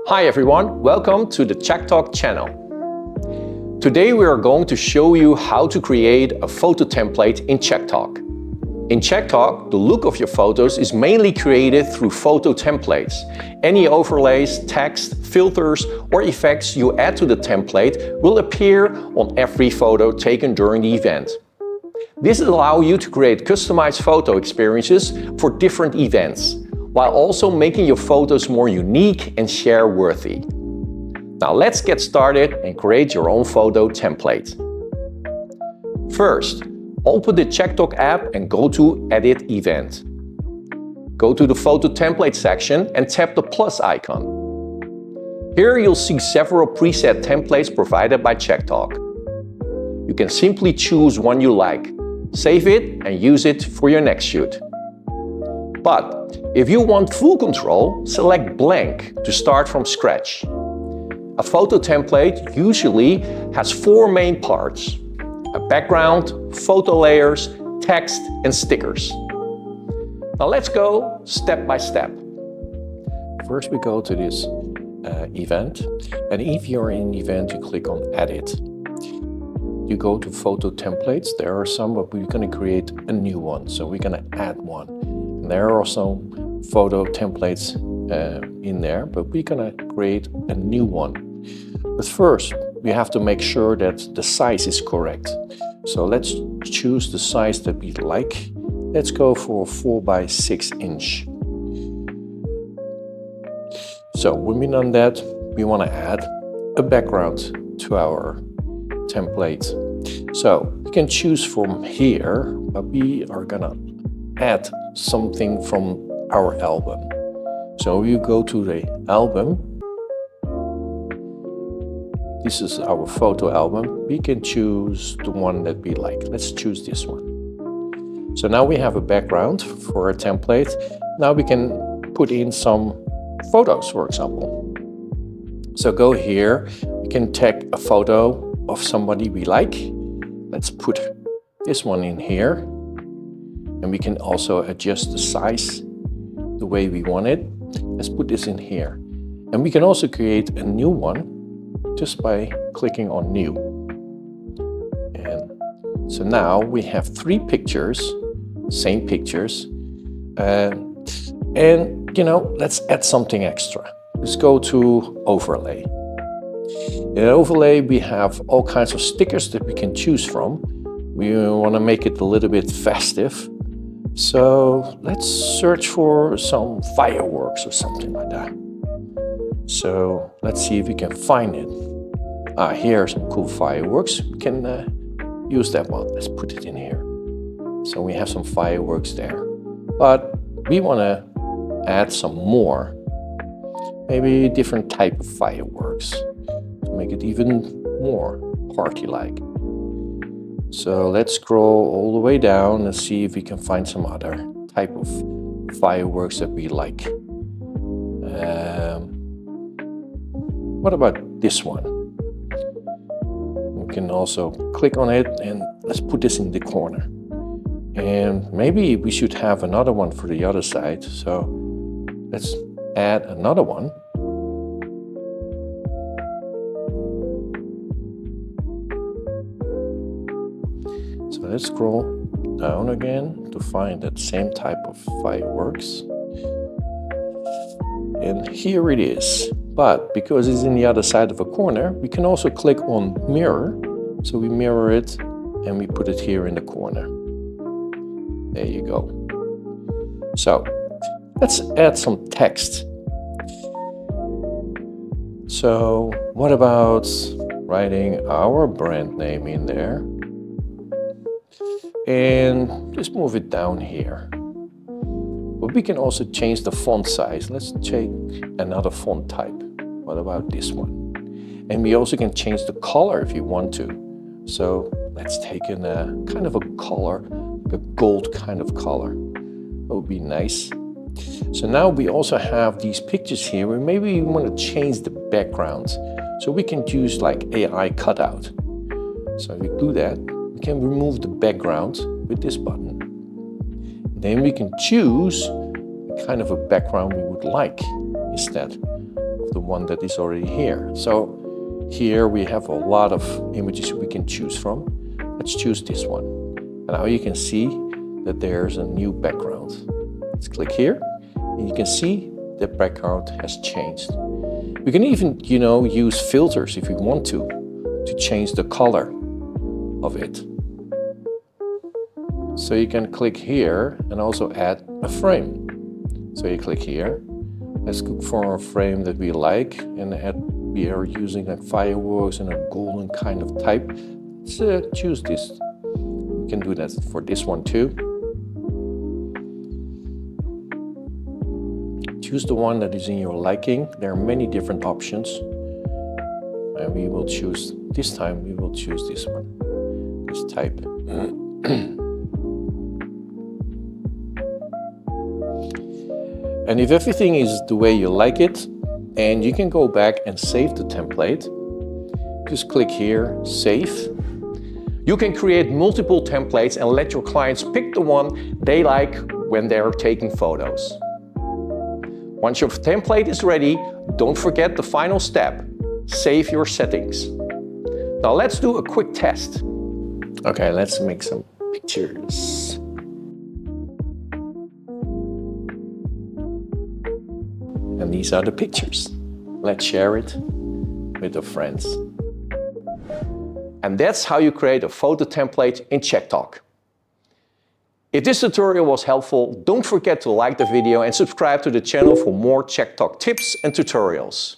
Hi everyone, welcome to the ChackTok channel. Today we are going to show you how to create a photo template in ChackTok. In ChackTok, the look of your photos is mainly created through photo templates. Any overlays, text, filters or effects you add to the template will appear on every photo taken during the event. This allows you to create customized photo experiences for different events, while also making your photos more unique and share-worthy. Now let's get started and create your own photo template. First, open the ChackTok app and go to Edit Event. Go to the Photo Template section and tap the plus icon. Here you'll see several preset templates provided by ChackTok. You can simply choose one you like, save it and use it for your next shoot. But if you want full control, select Blank to start from scratch. A photo template usually has four main parts: a background, photo layers, text, and stickers. Now let's go step by step. First we go to this event, and if you're in event, you click on Edit. You go to Photo Templates. There are some, but we're going to create a new one, so we're going to add one. And there are some photo templates in there, but we're going to create a new one. But first, we have to make sure that the size is correct. So let's choose the size that we like. Let's go for 4x6 inch. So when we've done that, we want to add a background to our template. So you can choose from here, but we are gonna add something from our album. So you go to the album. This is our photo album. We can choose the one that we like. Let's choose this one. So now we have a background for a template. Now we can put in some photos, for example. So go here, we can tag a photo of somebody we like. Let's put this one in here. And we can also adjust the size the way we want it. Let's put this in here. And we can also create a new one just by clicking on New. And so now we have three pictures, same pictures. And you know, let's add something extra. Let's go to Overlay. In Overlay, we have all kinds of stickers that we can choose from. We want to make it a little bit festive. So let's search for some fireworks or something like that. So let's see if we can find it. Here are some cool fireworks. We can use that one. Let's put it in here. So we have some fireworks there. But we want to add some more. Maybe a different type of fireworks. Make it even more party-like. So let's scroll all the way down and see if we can find some other type of fireworks that we like. What about this one? We can also click on it and let's put this in the corner. And maybe we should have another one for the other side. So let's add another one. So let's scroll down again to find that same type of fireworks. And here it is. But because it's in the other side of a corner, we can also click on Mirror. So we mirror it and we put it here in the corner. There you go. So let's add some text. So what about writing our brand name in there? And just move it down here. But we can also change the font size. Let's take another font type. What about this one? And we also can change the color if you want to. So let's take in a kind of a color, a gold kind of color. That would be nice. So now we also have these pictures here where maybe we want to change the background. So we can use like AI cutout. So if we do that, we can remove the background with this button. Then we can choose the kind of a background we would like instead of the one that is already here. So here we have a lot of images we can choose from. Let's choose this one. And now you can see that there's a new background. Let's click here, and you can see the background has changed. We can even, use filters if we want to change the color of it. So you can click here and also add a frame. So you click here. Let's look for a frame that we like, and we are using like fireworks and a golden kind of type. Let's choose this. We can do that for this one too. Choose the one that is in your liking. There are many different options. And we will choose, this time we will choose this one, this type. And if everything is the way you like it, and you can go back and save the template, just click here, save. You can create multiple templates and let your clients pick the one they like when they are taking photos. Once your template is ready, don't forget the final step, save your settings. Now let's do a quick test. Okay, let's make some pictures. And these are the pictures. Let's share it with our friends. And that's how you create a photo template in ChackTok. If this tutorial was helpful, don't forget to like the video and subscribe to the channel for more ChackTok tips and tutorials.